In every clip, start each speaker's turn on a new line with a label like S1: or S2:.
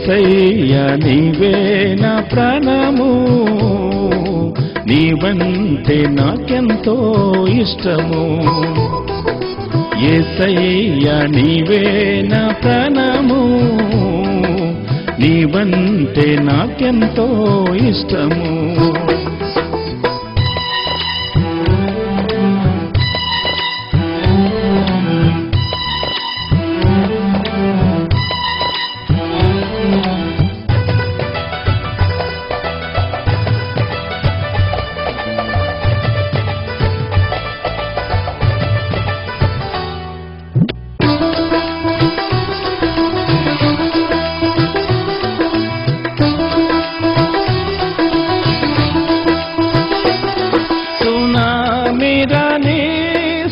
S1: యేసయ్యా నీవే నా ప్రాణము, నీవంటే నాకెంతో ఇష్టము. యేసయ్యా నీవే నా ప్రాణము, నీవంటే నాకెంతో ఇష్టము.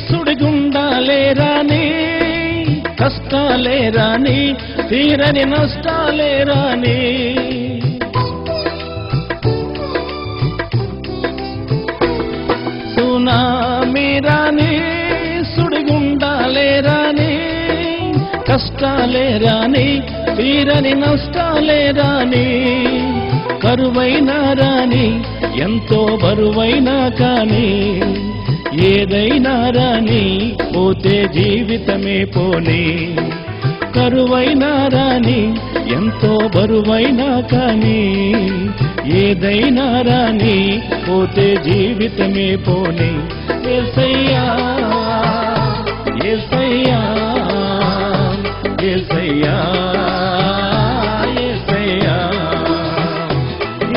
S1: సుడిగుండాలే రాని, కష్టాలే రాని, తీరని నష్టాలే రాని, సునామీ రాని, సుడిగుండాలే రాని, కష్టాలే రాని, తీరని నష్టాలే రాని, కరువైనా రాని, ఎంతో బరువైనా కానీ, ఏదైనా రాని, పోతే జీవితమే పోనీ. కరువైనా రాని, ఎంతో బరువైనా కానీ, ఏదైనా రాని, పోతే జీవితమే పోనీ. యేసయ్యా యేసయ్యా యేసయ్యా యేసయ్యా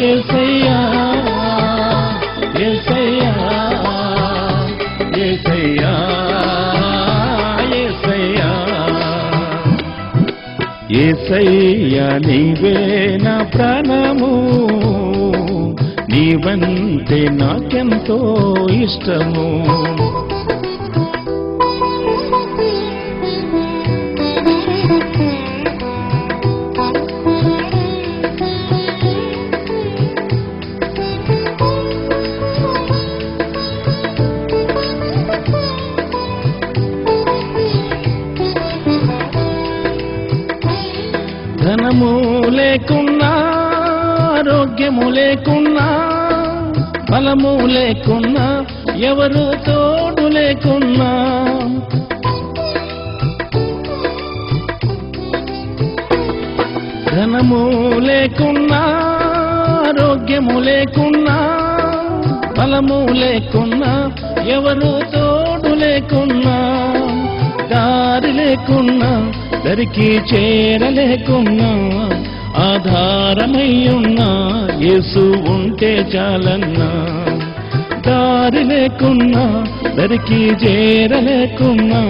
S1: యేసయ్యా యేసయ్యా యేసయ్యా యేసయ్యా యేసయ్యా నీవే నా ప్రాణము, నీవంటే నాకెంతో ఇష్టము. ధనము లేకున్నా, ఆరోగ్యము లేకున్నా, బలము లేకున్నా, ఎవరు తోడు లేకున్నా, ధనము లేకున్నా, ఆరోగ్యము లేకున్నా, బలము లేకున్నా, ఎవరు తోడు లేకున్నా, దారి లేకున్నా, దరికి చేరలేకున్నా, ఆధారమయ్యున్నా, యేసు ఉంటే చాలన్నా. దారి లేకున్నా, దరికి చేరలేకున్నా,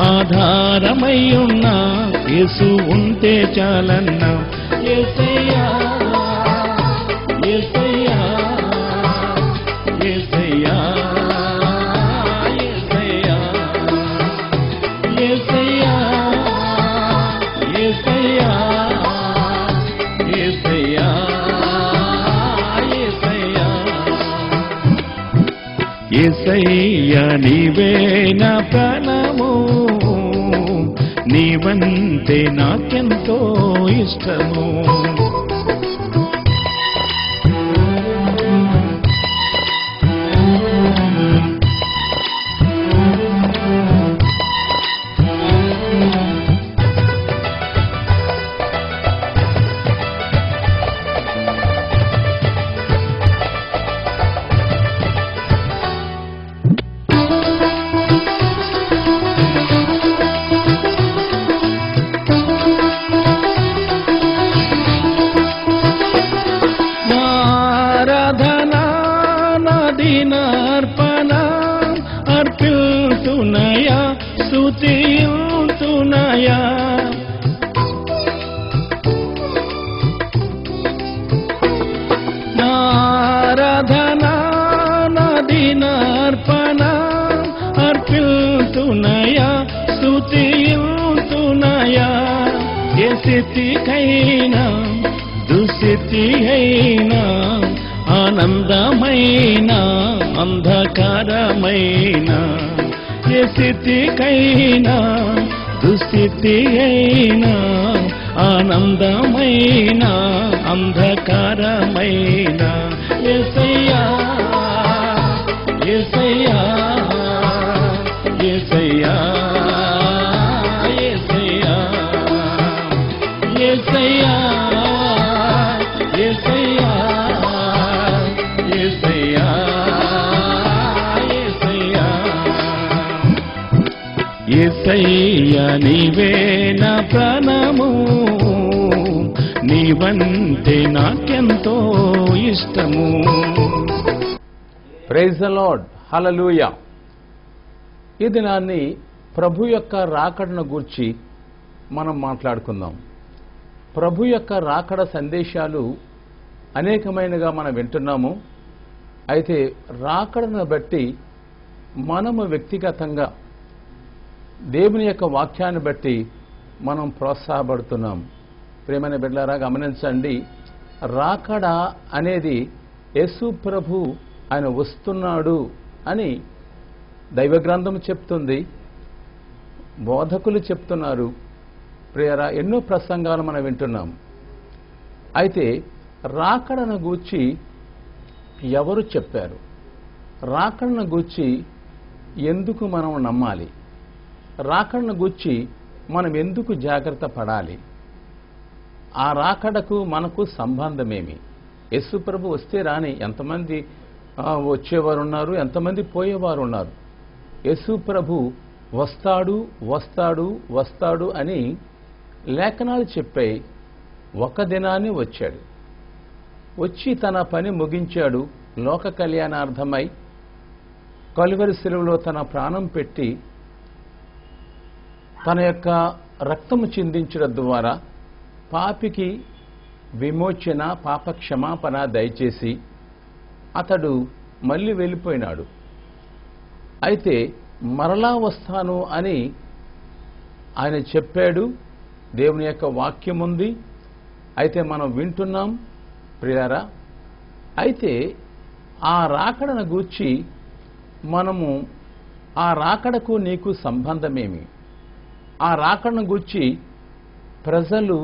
S1: ఆధారమయ్యున్నా, యేసు ఉంటే చాలన్నా. యేసయ్యా యేసయ్యా యేసయ్యా యేసయ్యా యేసయ్యా యేసయ్యా యేసయ్యా యేసయ్యా యేసయ్యా నీవే నా ప్రాణము, నీవంటే నాకెంతో ఇష్టము. అర్పిల్తునయా, స్తుతియుతునయా, నారాధనా నదీనార్పణ అర్పిల్తునయా, స్తుతియుతునయా. ఏ స్థితికైనా దుస్థితి అయినా, ఆనందమైన అంధకారమైన, ఏ స్థితికైనా దుస్థితి అయినా, ఆనందమైన అంధకారమైన యేసయ్యా యేసయ్యా యేసయ్యా యేసయ్యా యేసయ్యా యేసయ్యా యేసయ్యా యేసయ్యా యేసయ్యా నీవే నా ప్రాణము నీవంటే నాకెంతో ఇష్టము.
S2: ప్రైజ్ ద లార్డ్, హల్లెలూయా. ఈ దినాన్ని ప్రభు యొక్క రాకడను గూర్చి మనం మాట్లాడుకుందాం. ప్రభు యొక్క రాకడ సందేశాలు అనేకమైనగా మనం వింటున్నాము. అయితే రాకడను బట్టి మనము వ్యక్తిగతంగా దేవుని యొక్క వాక్యాన్ని బట్టి మనం ప్రోత్సాహపడుతున్నాం. ప్రేమైన బిడ్డలారా గమనించండి, రాకడ అనేది యేసు ప్రభు ఆయన వస్తున్నాడు అని దైవ గ్రంథం చెప్తుంది, బోధకులు చెప్తున్నారు. ప్రియరా, ఎన్నో ప్రసంగాలు మనం వింటున్నాం. అయితే రాకడను గూర్చి ఎవరు చెప్పారు? రాకడను గూర్చి ఎందుకు మనం నమ్మాలి? రాకడను గూర్చి మనం ఎందుకు జాగ్రత్త పడాలి? ఆ రాకడకు మనకు సంబంధమేమి? యేసు ప్రభు వస్తే రాని ఎంతమంది వచ్చేవారు ఉన్నారు, ఎంతమంది పోయేవారు ఉన్నారు. యేసు ప్రభు వస్తాడు వస్తాడు వస్తాడు అని లేఖనాలు చెప్పాయి. ఒక దినాన్ని వచ్చాడు, వచ్చి తన పని ముగించాడు. లోక కళ్యాణార్థమై కలువరి శిలువలో తన ప్రాణం పెట్టి తన యొక్క రక్తము చిందించడం ద్వారా పాపికి విమోచన, పాప క్షమాపణ దయచేసి అతడు మళ్ళీ వెళ్ళిపోయినాడు. అయితే మరలా వస్తాను అని ఆయన చెప్పాడు. దేవుని యొక్క వాక్యం ఉంది. అయితే మనం వింటున్నాం ప్రియారా. అయితే ఆ రాకడను గూర్చి మనము, ఆ రాకడకు నీకు సంబంధమేమి? ఆ రాకడను గూర్చి ప్రజలు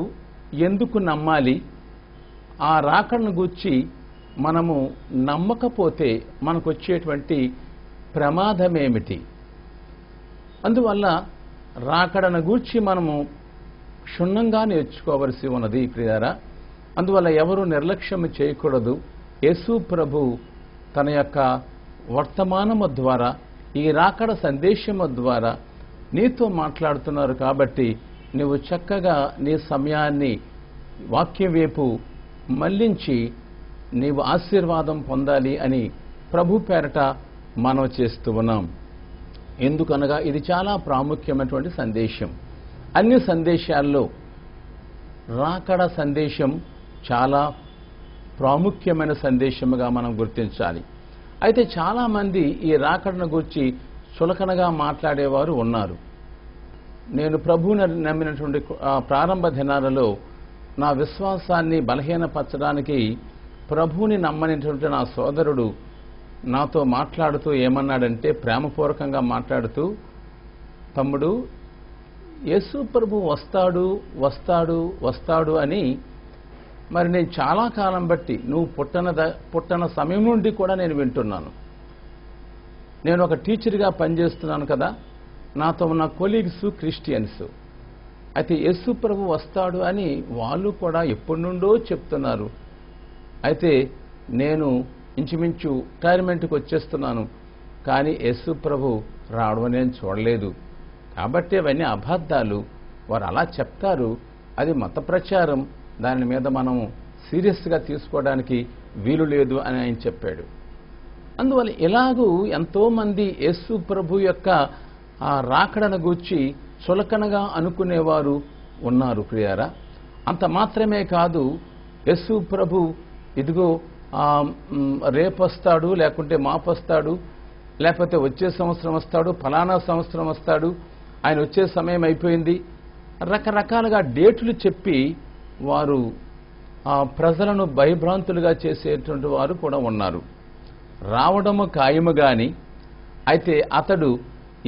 S2: ఎందుకు నమ్మాలి? ఆ రాకడను గూర్చి మనము నమ్మకపోతే మనకు వచ్చేటువంటి ప్రమాదమేమిటి? అందువల్ల రాకడను గూర్చి మనము క్షుణ్ణంగా నేర్చుకోవలసి ఉన్నది ప్రియారా. అందువల్ల ఎవరు నిర్లక్ష్యం చేయకూడదు. యేసు ప్రభు తన యొక్క వర్తమానము ద్వారా, ఈ రాకడ సందేశము ద్వారా నీతో మాట్లాడుతున్నారు. కాబట్టి నువ్వు చక్కగా నీ సమయాన్ని వాక్యం వైపు మళ్లించి నీవు ఆశీర్వాదం పొందాలి అని ప్రభు పేరట మనవి చేస్తూ ఉన్నాం. ఎందుకనగా ఇది చాలా ప్రాముఖ్యమైనటువంటి సందేశం. అన్ని సందేశాల్లో రాకడ సందేశం చాలా ప్రాముఖ్యమైన సందేశముగా మనం గుర్తించాలి. అయితే చాలామంది ఈ రాకడను గురించి చులకనగా మాట్లాడేవారు ఉన్నారు. నేను ప్రభువుని నమ్మినటువంటి ప్రారంభ దినాలలో నా విశ్వాసాన్ని బలహీనపరచడానికి ప్రభువుని నమ్మనిటువంటి నా సోదరుడు నాతో మాట్లాడుతూ ఏమన్నాడంటే, ప్రేమపూర్వకంగా మాట్లాడుతూ, తమ్ముడు, యేసు ప్రభు వస్తాడు వస్తాడు వస్తాడు అని మరి నేను చాలా కాలం బట్టి, నువ్వు పుట్టన సమయం నుండి కూడా నేను వింటున్నాను. నేను ఒక టీచర్గా పనిచేస్తున్నాను కదా, నాతో ఉన్న కొలీగ్స్ క్రిస్టియన్స్. అయితే యేసు ప్రభు వస్తాడు అని వాళ్ళు కూడా ఎప్పటి నుండో చెప్తున్నారు. అయితే నేను ఇంచుమించు రిటైర్మెంట్కి వచ్చేస్తున్నాను, కానీ యేసు ప్రభు రావడం నేను చూడలేదు. కాబట్టి అవన్నీ అబద్ధాలు. వారు అలా చెప్తారు, అది మత ప్రచారం. దాని మీద మనం సీరియస్గా తీసుకోవడానికి వీలు లేదు అని ఆయన చెప్పాడు. అందువల్ల ఇలాగూ ఎంతోమంది యేసు ప్రభు యొక్క ఆ రాకడను గూర్చి చులకనగా అనుకునేవారు ఉన్నారు ప్రియారా. అంత మాత్రమే కాదు, యేసు ప్రభు ఇదిగో రేపొస్తాడు, లేకుంటే మాపొస్తాడు, లేకపోతే వచ్చే సంవత్సరం వస్తాడు, ఫలానా సంవత్సరం వస్తాడు, ఆయన వచ్చే సమయం అయిపోయింది, రకరకాలుగా డేట్లు చెప్పి వారు ప్రజలను భయభ్రాంతులుగా చేసేటువంటి వారు కూడా ఉన్నారు. రావడము ఖాయము గాని, అయితే అతడు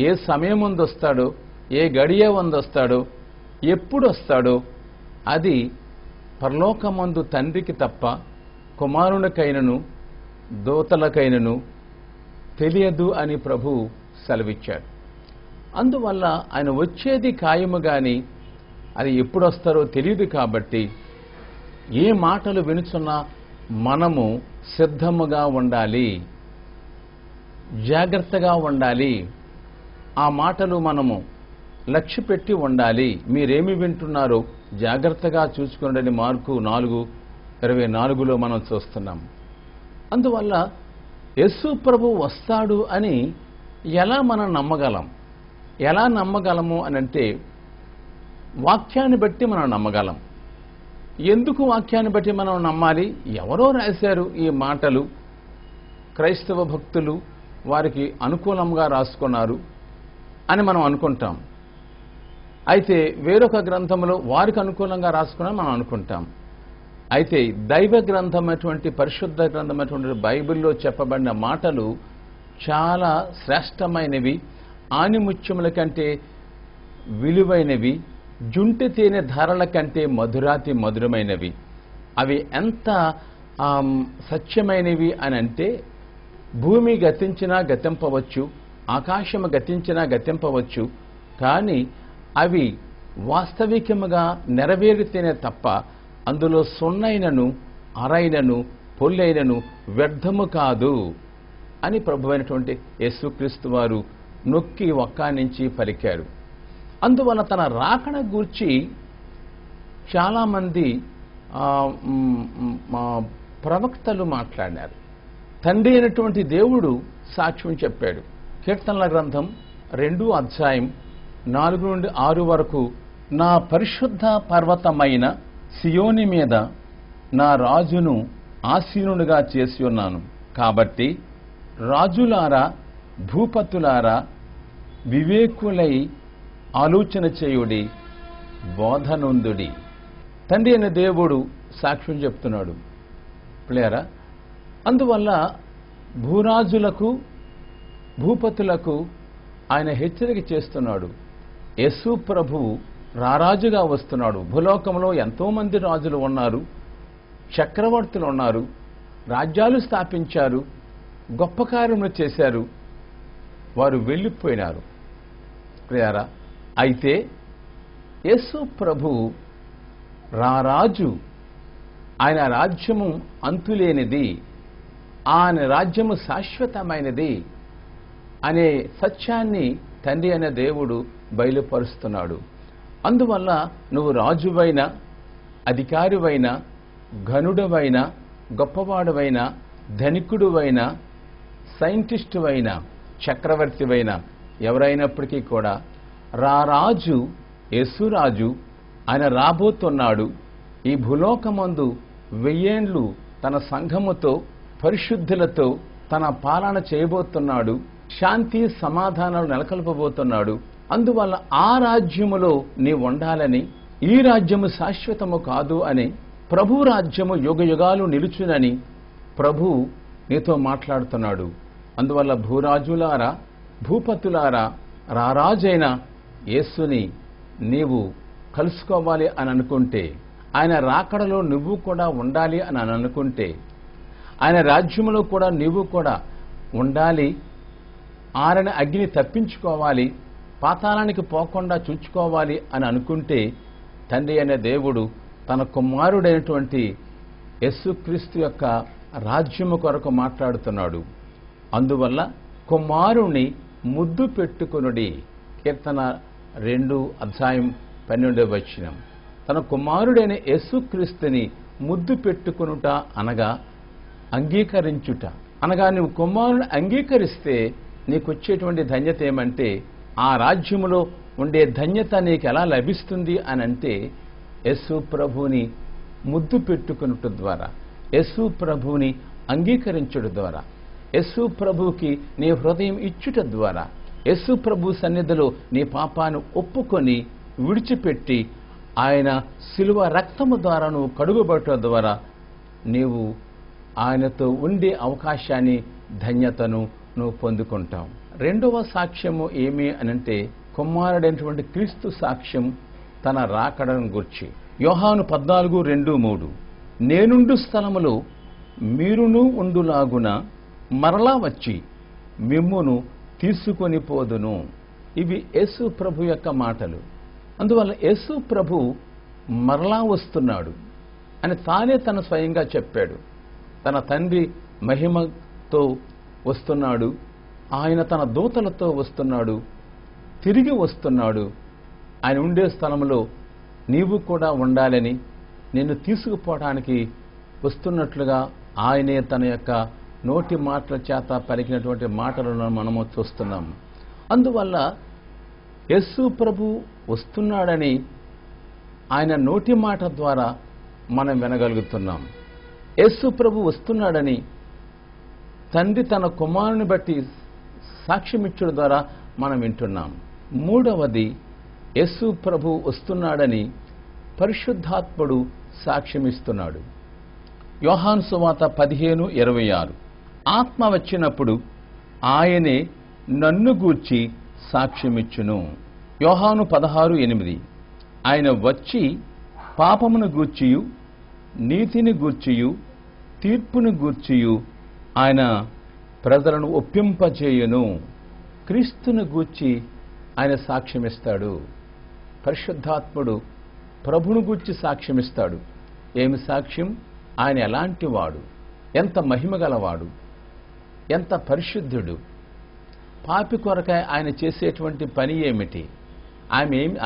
S2: ఏ సమయం ముందు వస్తాడో, ఏ గడియ ముందు వస్తాడో, ఎప్పుడు వస్తాడో అది పరలోకమందు తండ్రికి తప్ప కుమారునికైనను దూతలకైనను తెలియదు అని ప్రభు సెలవిచ్చాడు. అందువల్ల ఆయన వచ్చేది ఖాయము గాని అది ఎప్పుడు వస్తారో తెలియదు. కాబట్టి ఏ మాటలు వినుచున్నా మనము సిద్ధముగా ఉండాలి, జాగ్రత్తగా ఉండాలి. ఆ మాటలు మనము లక్ష్య పెట్టి ఉండాలి. మీరేమి వింటున్నారో జాగ్రత్తగా చూసుకుని మార్కు 4:24లో మనం చూస్తున్నాం. అందువల్ల యేసు ప్రభు వస్తాడు అని ఎలా మనం నమ్మగలం? ఎలా నమ్మగలము అనంటే వాక్యాన్ని బట్టి మనం నమ్మగలం. ఎందుకు వాక్యాన్ని బట్టి మనం నమ్మాలి? ఎవరో రాశారు ఈ మాటలు, క్రైస్తవ భక్తులు వారికి అనుకూలంగా రాసుకున్నారు అని మనం అనుకుంటాం. అయితే వేరొక గ్రంథంలో వారికి అనుకూలంగా రాసుకున్నాం మనం అనుకుంటాం. అయితే దైవ గ్రంథమైనటువంటి పరిశుద్ధ గ్రంథమైనటువంటి బైబిల్లో చెప్పబడిన మాటలు చాలా శ్రేష్టమైనవి, ఆనిముత్యముల కంటే విలువైనవి, జుంటి తేనె ధారల కంటే మధురాతి మధురమైనవి. అవి ఎంత సత్యమైనవి అని అంటే భూమి గతించినా గతింపవచ్చు, ఆకాశము గతించినా గతింపవచ్చు, కానీ అవి వాస్తవికముగా నెరవేరితేనే తప్ప అందులో సున్నైనను అరైనను పొల్లైనను వ్యర్థము కాదు అని ప్రభువైనటువంటి యేసుక్రీస్తు వారు నొక్కి ఒక్కానించి పలికారు. అందువల్ల తన రాకడ గూర్చి చాలామంది ప్రవక్తలు మాట్లాడారు. తండ్రి అయినటువంటి దేవుడు సాక్ష్యం చెప్పాడు. కీర్తనల గ్రంథం 2:4-6 వరకు, నా పరిశుద్ధ పర్వతమైన సియోని మీద నా రాజును ఆసీనుడిగా చేసి ఉన్నాను. కాబట్టి రాజులారా, భూపతులారా, వివేకులై ఆలోచన చేయుడి, బోధనొందుడి. తండ్రి అయిన దేవుడు సాక్ష్యం చెప్తున్నాడు ప్రియులారా. అందువల్ల భూరాజులకు, భూపతులకు ఆయన హెచ్చరిక చేస్తున్నాడు. యేసు ప్రభువు రారాజుగా వస్తున్నాడు. భూలోకంలో ఎంతోమంది రాజులు ఉన్నారు, చక్రవర్తులు ఉన్నారు, రాజ్యాలు స్థాపించారు, గొప్ప కార్యములు చేశారు, వారు వెళ్ళిపోయినారు ప్రియారా. అయితే యేసు ప్రభువు రారాజు, ఆయన రాజ్యము అంతులేనిది, ఆయన రాజ్యము శాశ్వతమైనది అనే సత్యాన్ని తండ్రి అనే దేవుడు బయలుపరుస్తున్నాడు. అందువల్ల నువ్వు రాజువైనా, అధికారివైనా, ఘనుడవైనా, గొప్పవాడువైనా, ధనికుడువైనా, సైంటిస్టువైనా, చక్రవర్తివైనా, ఎవరైనప్పటికీ కూడా రారాజు యేసురాజు ఆయన రాబోతున్నాడు. ఈ భూలోకమందు 1000 ఏండ్లు తన సంఘముతో, పరిశుద్ధులతో తన పాలన చేయబోతున్నాడు. శాంతి సమాధానాలు నెలకొల్పబోతున్నాడు. అందువల్ల ఆ రాజ్యములో నీవు ఉండాలని, ఈ రాజ్యము శాశ్వతము కాదు అని, ప్రభు రాజ్యము యుగయుగాలు నిలుచునని ప్రభు నీతో మాట్లాడుతున్నాడు. అందువల్ల భూరాజులారా, భూపతులారా, రారాజైన యేసుని నీవు కలుసుకోవాలి అని అనుకుంటే, ఆయన రాకడలో నువ్వు కూడా ఉండాలి అని అనుకుంటే, ఆయన రాజ్యములో కూడా నీవు కూడా ఉండాలి, ఆరని అగ్ని తప్పించుకోవాలి, పాతాళానికి పోకుండా చూచుకోవాలి అని అనుకుంటే, తండ్రి అనే దేవుడు తన కుమారుడైనటువంటి యేసుక్రీస్తు యొక్క రాజ్యము కొరకు మాట్లాడుతున్నాడు. అందువల్ల కుమారుని ముద్దు పెట్టుకొనుడి. కీర్తన 2:12 తన కుమారుడైన యేసుక్రీస్తుని ముద్దు పెట్టుకొనుట అనగా అంగీకరించుట. అనగా నువ్వు కుమారుని అంగీకరిస్తే నీకు వచ్చేటువంటి ధన్యత ఏమంటే, ఆ రాజ్యములో ఉండే ధన్యత నీకు ఎలా లభిస్తుంది అని అంటే, యేసు ప్రభువుని ముద్దు పెట్టుకొనుట ద్వారా, యేసు ప్రభువుని అంగీకరించుట ద్వారా, యేసు ప్రభువుకి నీ హృదయం ఇచ్చుట ద్వారా, యేసు ప్రభు సన్నిధిలో నీ పాపాన్ని ఒప్పుకొని విడిచిపెట్టి ఆయన శిలువ రక్తము ద్వారా నువ్వు కడుగుబట్టడం ద్వారా నీవు ఆయనతో ఉండే అవకాశాన్ని, ధన్యతను నువ్వు పొందుకుంటావు. రెండవ సాక్ష్యము ఏమి అనంటే, కుమారుడైనటువంటి క్రీస్తు సాక్ష్యం తన రాకడను గూర్చి. యోహాను 14:2-3 నేనుండు స్థలములో మీరును ఉండులాగున మరలా వచ్చి మిమ్మును తీసుకొని పోదును. ఇవి యేసు ప్రభు యొక్క మాటలు. అందువల్ల యేసు ప్రభు మరలా వస్తున్నాడు అని తానే తన స్వయంగా చెప్పాడు. తన తండ్రి మహిమతో వస్తున్నాడు, ఆయన తన దూతలతో వస్తున్నాడు, తిరిగి వస్తున్నాడు. ఆయన ఉండే స్థలంలో నీవు కూడా ఉండాలని నిన్ను తీసుకుపోవడానికి వస్తున్నట్లుగా ఆయనే తన యొక్క నోటి మాటల చేత పలికినటువంటి మాటలను మనము చూస్తున్నాము. అందువల్ల యేసు ప్రభు వస్తున్నాడని ఆయన నోటి మాట ద్వారా మనం వినగలుగుతున్నాం. యేసు ప్రభు వస్తున్నాడని తండ్రి తన కుమారుని బట్టి సాక్ష్యమిచ్చుడు ద్వారా మనం వింటున్నాం. మూడవది, యేసు ప్రభు వస్తున్నాడని పరిశుద్ధాత్ముడు సాక్ష్యమిస్తున్నాడు. యోహాను సువార్త 15:26 ఆత్మ వచ్చినప్పుడు ఆయనే నన్ను గూర్చి సాక్ష్యమిచ్చును. యోహాను 16:8 ఆయన వచ్చి పాపమును గూర్చియు నీతిని గూర్చియు తీర్పును గూర్చియు ఆయన ప్రజలను ఒప్పింపజేయును. క్రీస్తును గూర్చి ఆయన సాక్ష్యమిస్తాడు. పరిశుద్ధాత్ముడు ప్రభును గూర్చి సాక్ష్యమిస్తాడు. ఏమి సాక్ష్యం? ఆయన ఎలాంటి వాడు, ఎంత మహిమగలవాడు, ఎంత పరిశుద్ధుడు, పాపి కొరకై ఆయన చేసేటువంటి పని ఏమిటి,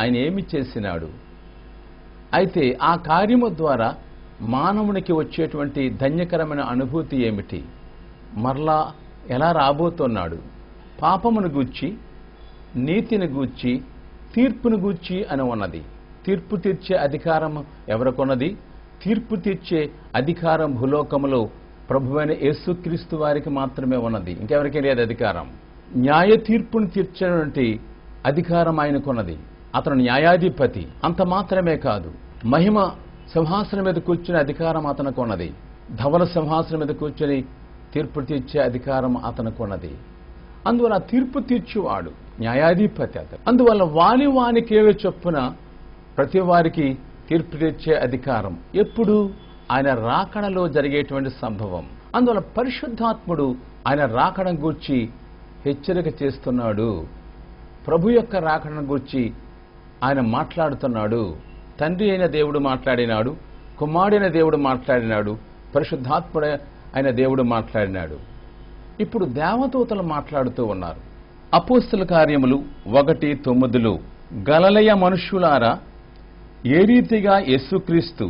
S2: ఆయన ఏమి చేసినాడు. అయితే ఆ కార్యము ద్వారా మానవునికి వచ్చేటువంటి ధన్యకరమైన అనుభూతి ఏమిటి, మరలా ఎలా రాబోతున్నాడు, పాపమును గూర్చి నీతిని గూర్చి తీర్పును గూర్చి అని ఉన్నది. తీర్పు తీర్చే అధికారం ఎవరికొన్నది? తీర్పు తీర్చే అధికారం భూలోకములో ప్రభువైన యేసుక్రీస్తు వారికి మాత్రమే ఉన్నది, ఇంకెవరికి లేదు అధికారం. న్యాయ తీర్పును తీర్చేటువంటి అధికారం ఆయనకున్నది. అతను న్యాయాధిపతి. అంత మాత్రమే కాదు, మహిమ సింహాసనం మీద కూర్చునే అధికారం అతనికి ఉన్నది. ధవల సింహాసనం మీద కూర్చొని తీర్పు తీర్చే అధికారం అతనికి ఉన్నది. అందువల్ల తీర్పు తీర్చువాడు న్యాయాధిపతి అతను. అందువల్ల వానికేవే చొప్పున ప్రతి వారికి తీర్పు తీర్చే అధికారం ఎప్పుడు? ఆయన రాకడలో జరిగేటువంటి సంభవం. అందువల్ల పరిశుద్ధాత్ముడు ఆయన రాకడం గూర్చి హెచ్చరిక చేస్తున్నాడు. ప్రభు యొక్క రాకడను గూర్చి ఆయన మాట్లాడుతున్నాడు. తండ్రి అయిన దేవుడు మాట్లాడినాడు, కుమారుడైన దేవుడు మాట్లాడినాడు, పరిశుద్ధాత్ముడు అయిన దేవుడు మాట్లాడినాడు. ఇప్పుడు దేవదూతలు మాట్లాడుతూ ఉన్నారు. అపోస్తల కార్యములు 1:9 గలిలయ మనుష్యులారా, ఏ రీతిగా యేసుక్రీస్తు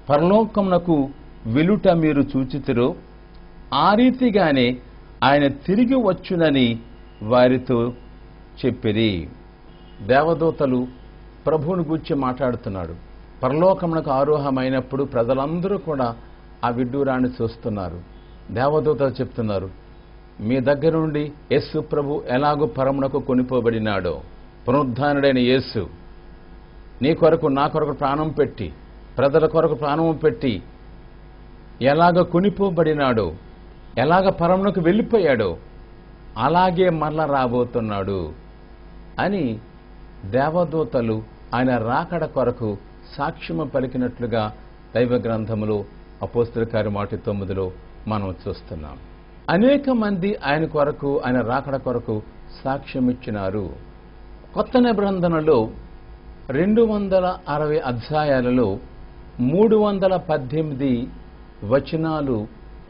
S2: పరలోకమునకు వెలుట మీరు చూచితిరో ఆ రీతిగానే ఆయన తిరిగి వచ్చునని వారితో చెప్పిరి. దేవదూతలు ప్రభువుని గూర్చి మాట్లాడుతున్నాడు. పరలోకమునకు ఆరోహమైనప్పుడు ప్రజలందరూ కూడా ఆ విడ్డూరాన్ని చూస్తున్నారు. దేవదూతలు చెప్తున్నారు, మీ దగ్గర నుండి యేసు ప్రభు ఎలాగో పరమునకు కొనిపోబడినాడో, పునరుద్ధానుడైన యేసు నీ కొరకు నా కొరకు ప్రాణం పెట్టి ప్రజల కొరకు ప్రాణం పెట్టి ఎలాగ కొనిపోబడినాడో, ఎలాగ పరమునకు వెళ్ళిపోయాడో అలాగే మరల రాబోతున్నాడు అని దేవదూతలు ఆయన రాకడ కొరకు సాక్ష్యము పలికినట్లుగా దైవ గ్రంథములో అపోస్తల కార్యం 9 మనం చూస్తున్నాం. అనేక మంది ఆయన కొరకు, ఆయన రాకడ కొరకు సాక్ష్యం ఇచ్చినారు. కొత్త నిబంధనలో 260 అధ్యాయాలలో 318 వచనాలు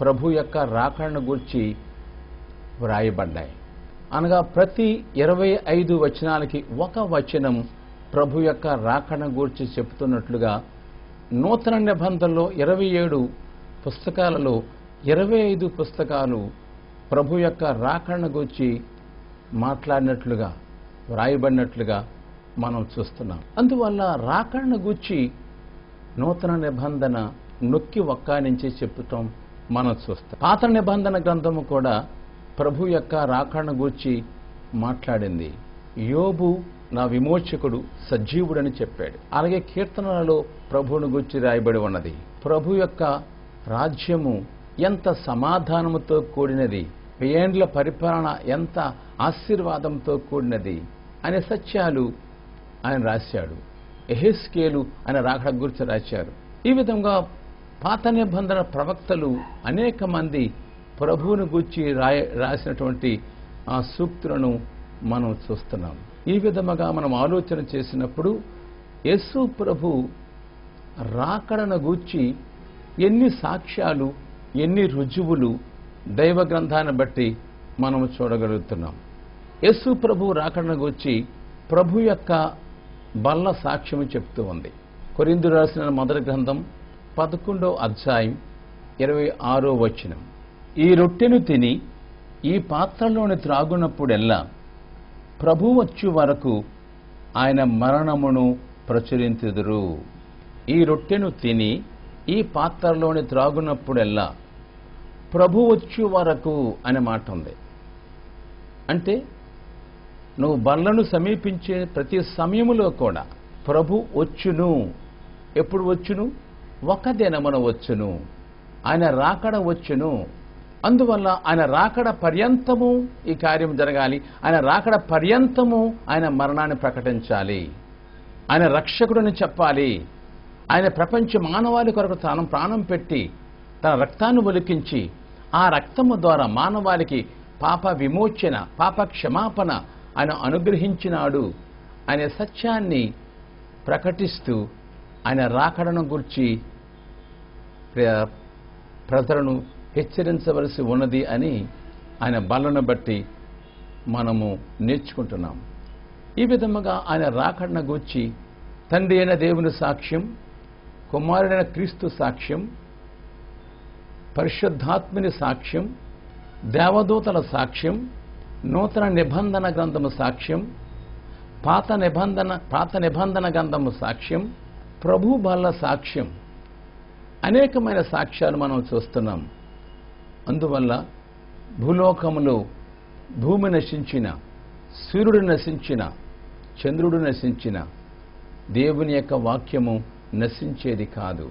S2: ప్రభు యొక్క రాకడను గూర్చి వ్రాయబడ్డాయి. అనగా ప్రతి 25 వచనాలకి ఒక వచనం ప్రభు యొక్క రాకడను గూర్చి చెబుతున్నట్లుగా నూతన నిబంధనలో 27 పుస్తకాలలో 25 పుస్తకాలు ప్రభు యొక్క రాకడను గూర్చి మాట్లాడినట్లుగా వ్రాయబడినట్లుగా మనం చూస్తున్నాం. అందువల్ల రాకడను గూర్చి నూతన నిబంధన నొక్కి ఒక్కానించి చెప్పుతాం మనం చూస్తాం. పాత నిబంధన గ్రంథము కూడా ప్రభు యొక్క రాకడను గూర్చి మాట్లాడింది. యోబు నా విమోచకుడు సజీవుడని చెప్పాడు. అలాగే కీర్తనలలో ప్రభువును గూర్చి రాయబడి ఉన్నది. ప్రభు యొక్క రాజ్యము ఎంత సమాధానముతో కూడినది, 1000 ఏండ్ల పరిపాలన ఎంత ఆశీర్వాదంతో కూడినది అనే సత్యాలు ఆయన రాశాడు. యెహెజ్కేలు అనే రాకడ గురించి రాశారు. ఈ విధంగా పాత నిబంధన ప్రవక్తలు అనేక మంది ప్రభువును గూర్చి రాసినటువంటి ఆ సూక్తులను మనం చూస్తున్నాం. ఈ విధముగా మనం ఆలోచన చేసినప్పుడు యేసు ప్రభు రాకడను గూర్చి ఎన్ని సాక్ష్యాలు, ఎన్ని రుజువులు దైవ గ్రంథాన్ని బట్టి మనం చూడగలుగుతున్నాం. యేసు ప్రభు రాకడను గూర్చి ప్రభు యొక్క బల్ల సాక్ష్యం చెప్తూ ఉంది. కొరింథీయులకు రాసిన మొదటి గ్రంథం 11వ అధ్యాయం 26వ వచనం. ఈ రొట్టెను తిని ఈ పాత్రలోని త్రాగునప్పుడెల్లా ప్రభు వచ్చు వరకు ఆయన మరణమును ప్రచురింతుదురు. ఈ రొట్టెను తిని ఈ పాత్రలోని త్రాగునప్పుడెల్లా ప్రభు వచ్చు వరకు అనే మాట ఉంది. అంటే నువ్వు బల్లను సమీపించే ప్రతి సమయములో కూడా ప్రభు వచ్చును. ఎప్పుడు వచ్చును? ఒక దినమున వచ్చును. ఆయన రాకడ వచ్చును. అందువల్ల ఆయన రాకడ పర్యంతము ఈ కార్యం జరగాలి. ఆయన రాకడ పర్యంతము ఆయన మరణాన్ని ప్రకటించాలి. ఆయన రక్షకుడిని చెప్పాలి. ఆయన ప్రపంచ మానవాళి కొరకు తాను ప్రాణం పెట్టి తన రక్తాన్ని ఒలికించి ఆ రక్తము ద్వారా మానవాళికి పాప విమోచన, పాప క్షమాపణ ఆయన అనుగ్రహించినాడు అనే సత్యాన్ని ప్రకటిస్తూ ఆయన రాకడను గురించి ప్రజలను హెచ్చరించవలసి ఉన్నది అని ఆయన బలను బట్టి మనము నేర్చుకుంటున్నాం. ఈ విధముగా ఆయన రాకడను గూర్చి తండ్రి అయిన దేవుని సాక్ష్యం, కుమారుడైన క్రీస్తు సాక్ష్యం, పరిశుద్ధాత్మని సాక్ష్యం, దేవదూతల సాక్ష్యం, నూతన నిబంధన గ్రంథము సాక్ష్యం, పాత నిబంధన గ్రంథము సాక్ష్యం, ప్రభు బల్ల సాక్ష్యం, అనేకమైన సాక్ష్యాలు మనం చూస్తున్నాం. అందువల్ల భూలోకములో భూమి నశించిన, సూర్యుడు నశించిన, చంద్రుడు నశించిన దేవుని యొక్క వాక్యము నశించేది కాదు.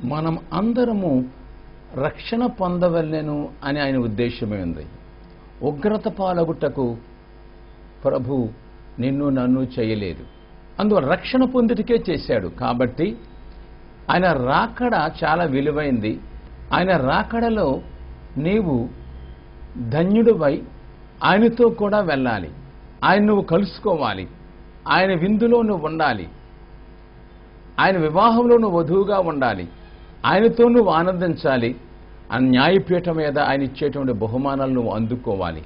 S2: మనం అందరము రక్షణ పొందవలెను అని ఆయన ఉద్దేశమే ఉంది. ఉగ్రత పాలగుటకు ప్రభు నిన్ను నన్ను చేయలేదు. అందువల్ల రక్షణ పొందుటకే చేశాడు. కాబట్టి ఆయన రాకడ చాలా విలువైంది. ఆయన రాకడలో నీవు ధన్యుడివై ఆయనతో కూడా వెళ్ళాలి. ఆయన నువ్వు కలుసుకోవాలి. ఆయన విందులో నువ్వు ఉండాలి. ఆయన వివాహంలో నువ్వు వధువుగా ఉండాలి. ఆయనతో నువ్వు ఆనందించాలి. ఆ న్యాయపీఠం మీద ఆయన ఇచ్చేటువంటి బహుమానాలు నువ్వు అందుకోవాలి.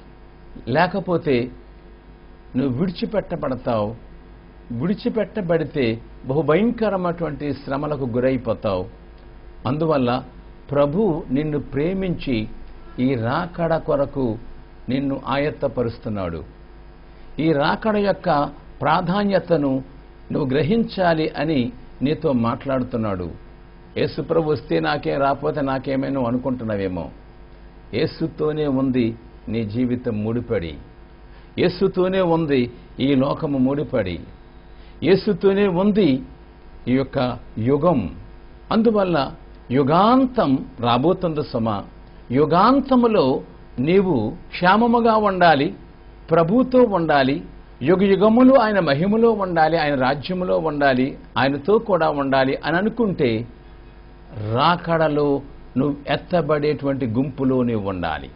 S2: లేకపోతే నువ్వు విడిచిపెట్టబడతావు. విడిచిపెట్టబడితే బహుభయంకరమైనటువంటి శ్రమలకు గురైపోతావు. అందువల్ల ప్రభు నిన్ను ప్రేమించి ఈ రాకడ కొరకు నిన్ను ఆయత్తపరుస్తున్నాడు. ఈ రాకడ యొక్క ప్రాధాన్యతను నువ్వు గ్రహించాలి అని నీతో మాట్లాడుతున్నాడు. యేసు ప్రభు వస్తే నాకేం, రాకపోతే నాకేమైనా అనుకుంటున్నావేమో. యేసుతోనే ఉంది నీ జీవితం ముడిపడి. యేసుతోనే ఉంది ఈ లోకము ముడిపడి. యేసుతోనే ఉంది ఈ యొక్క యుగం. అందువల్ల యుగాంతం రాబోతుంది సుమా. యుగాంతములో నీవు క్షేమముగా ఉండాలి, ప్రభుతో ఉండాలి, యుగ యుగములు ఆయన మహిమలో ఉండాలి, ఆయన రాజ్యములో ఉండాలి, ఆయనతో కూడా ఉండాలి అని అనుకుంటే రాకడలో నువ్వు ఎత్తబడేటువంటి గుంపులో నీవు ఉండాలి.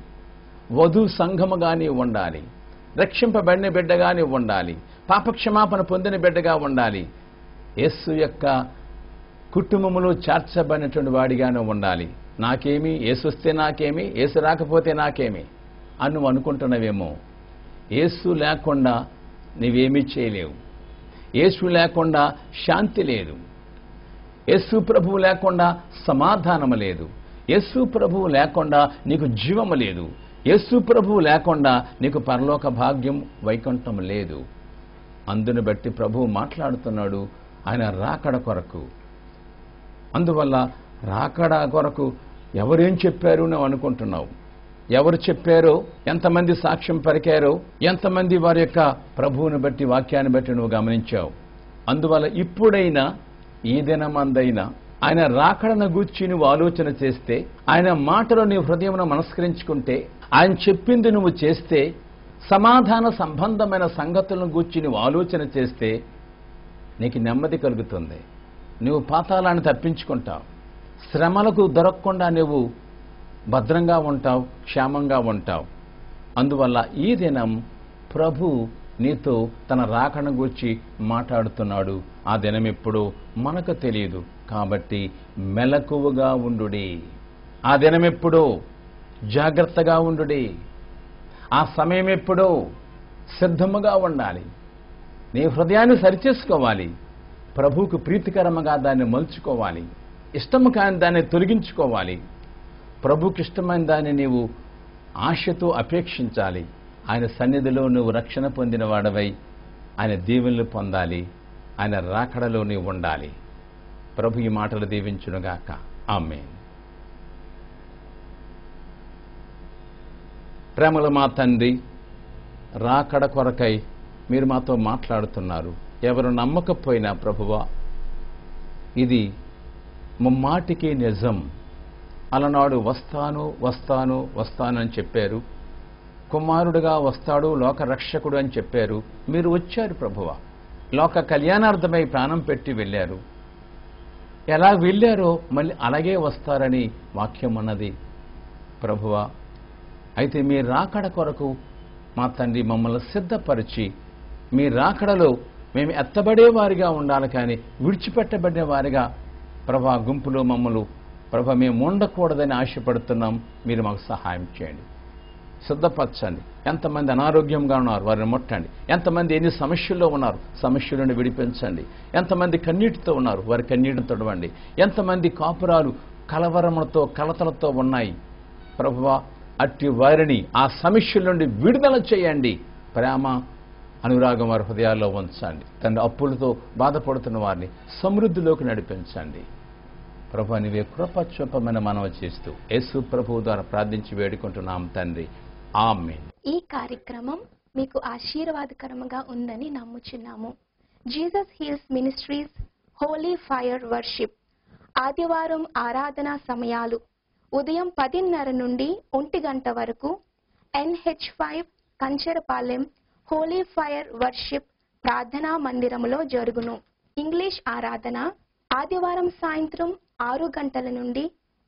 S2: వధు సంఘముగా నీవు ఉండాలి. రక్షింపబడిన బిడ్డగా నీవు ఉండాలి. పాపక్షమాపణ పొందిన బిడ్డగా ఉండాలి. యేసు యొక్క కుటుంబములో చేర్చబడినటువంటి వాడిగానే ఉండాలి. నాకేమి, యేసు వస్తే నాకేమి, యేసు రాకపోతే నాకేమి అని నువ్వు అనుకుంటున్నావేమో. యేసు లేకుండా నీవేమీ చేయలేవు. యేసు లేకుండా శాంతి లేదు. యేసు ప్రభువు లేకుండా సమాధానము లేదు. యేసు ప్రభువు లేకుండా నీకు జీవము లేదు. యేసు ప్రభువు లేకుండా నీకు పరలోక భాగ్యం, వైకుంఠం లేదు. అందుని బట్టి ప్రభువు మాట్లాడుతున్నాడు ఆయన రాకడ కొరకు. అందువల్ల రాకడ కొరకు ఎవరేం చెప్పారు నువ్వు అనుకుంటున్నావు? ఎవరు చెప్పారో, ఎంతమంది సాక్ష్యం పరికారో, ఎంతమంది వారి యొక్క ప్రభువుని బట్టి, వాక్యాన్ని బట్టి నువ్వు గమనించావు. అందువల్ల ఇప్పుడైనా ఈ దినమందైనా ఆయన రాకడను గూర్చి నువ్వు ఆలోచన చేస్తే, ఆయన మాటలో నీ హృదయమును మనస్కరించుకుంటే, ఆయన చెప్పింది నువ్వు చేస్తే, సమాధాన సంబంధమైన సంగతులను గూర్చి నువ్వు ఆలోచన చేస్తే నీకు నెమ్మది కలుగుతుంది. నువ్వు పాతాళాన్ని తప్పించుకుంటావు. శ్రమలకు దొరకకుండా నువ్వు భద్రంగా ఉంటావు, క్షేమంగా ఉంటావు. అందువల్ల ఈ దినం ప్రభు నీతో తన రాకను గూర్చి మాట్లాడుతున్నాడు. ఆ దినం ఎప్పుడో మనకు తెలియదు. కాబట్టి మెలకువగా ఉండుడి. ఆ దినం ఎప్పుడో జాగ్రత్తగా ఉండుడి. ఆ సమయం ఎప్పుడో సిద్ధముగా ఉండాలి. నీ హృదయాన్ని సరిచేసుకోవాలి. ప్రభువుకు ప్రీతికరముగా దాన్ని మలుచుకోవాలి. ఇష్టము కాని దాన్ని తొలగించుకోవాలి. ప్రభువుకి ఇష్టమైన దాన్ని నీవు ఆశతో అపేక్షించాలి. ఆయన సన్నిధిలో నువ్వు రక్షణ పొందిన వాడవై ఆయన దీవెనలు పొందాలి. ఆయన రాకడలో నీవు ఉండాలి. ప్రభు ఈ మాటలు దీవించునుగాక. ఆమేన్. ప్రేమల మా తండ్రి, రాకడ కొరకై మీరు మాతో మాట్లాడుతున్నారు. ఎవరు నమ్మకపోయినా ప్రభువా, ఇది ముమ్మాటికి నిజం. అలనాడు వస్తాను వస్తాను వస్తానని చెప్పారు. కుమారుడుగా వస్తాడు, లోక రక్షకుడు అని చెప్పారు. మీరు వచ్చారు ప్రభువా. లోక కళ్యాణార్థమై ప్రాణం పెట్టి వెళ్ళారు. ఎలా వెళ్ళారో మళ్ళీ అలాగే వస్తారని వాక్యం అన్నది ప్రభువా. అయితే మీ రాకడ కొరకు మా తండ్రి మమ్మల్ని సిద్ధపరిచి, మీ రాకడలో మేము ఎత్తబడేవారిగా ఉండాలి, కానీ విడిచిపెట్టబడిన వారిగా ప్రభా గుంపులో మమ్మల్ని ప్రభా మేము ఉండకూడదని ఆశపడుతున్నాం. మీరు మాకు సహాయం చేయండి, సిద్ధపరచండి. ఎంతమంది అనారోగ్యంగా ఉన్నారు వారిని ముట్టండి. ఎంతమంది ఎన్ని సమస్యల్లో ఉన్నారు సమస్యలను విడిపించండి. ఎంతమంది కన్నీటితో ఉన్నారు వారి కన్నీటిని తొడవండి. ఎంతమంది కాపురాలు కలవరములతో కలతలతో ఉన్నాయి ప్రభువా, అట్టి వారిని ఆ సమస్యల నుండి విడుదల చేయండి. ప్రేమ అనురాగం వారి హృదయాల్లో ఉంచండి. తండ్రి, అప్పులతో బాధపడుతున్న వారిని సమృద్ధిలోకి నడిపించండి. ప్రభు నీవే కృప చూపమని మనవి చేస్తూ యేసు ప్రభువు ద్వారా ప్రార్థించి వేడుకుంటున్నాం తండ్రి. ఆమేన్.
S3: ఈ కార్యక్రమం మీకు ఆశీర్వాదకరంగా ఉందని నమ్ముచున్నాము. Jesus Heals Ministries Holy Fire Worship ఆదివారం ఆరాధనా సమయాలు ఉదయం 10:30 నుండి 1 గంట వరకు NH5 Kancharapalem Holi Fire worship ప్రార్థనా మందిరములో జరుగును. ఇంగ్లీష్ ఆరాధన ఆదివారం సాయంత్రం 6 గంటల నుండి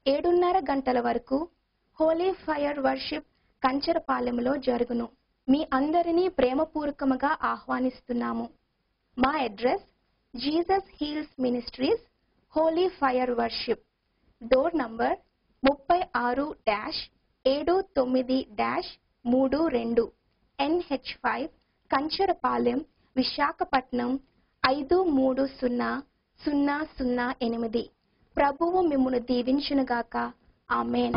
S3: 7:30 గంటల వరకు హోలీ ఫైర్ వర్షిప్ కంచరపాలెంలో జరుగును. మీ అందరినీ ప్రేమపూర్వకముగా ఆహ్వానిస్తున్నాము. మా address Jesus Heals Ministries Holy Fire worship, door number 36-79-32 NH5 Kancharapalem Visakhapatnam 530008. ప్రభువు మిమ్మును దీవించునుగాక. ఆమేన్.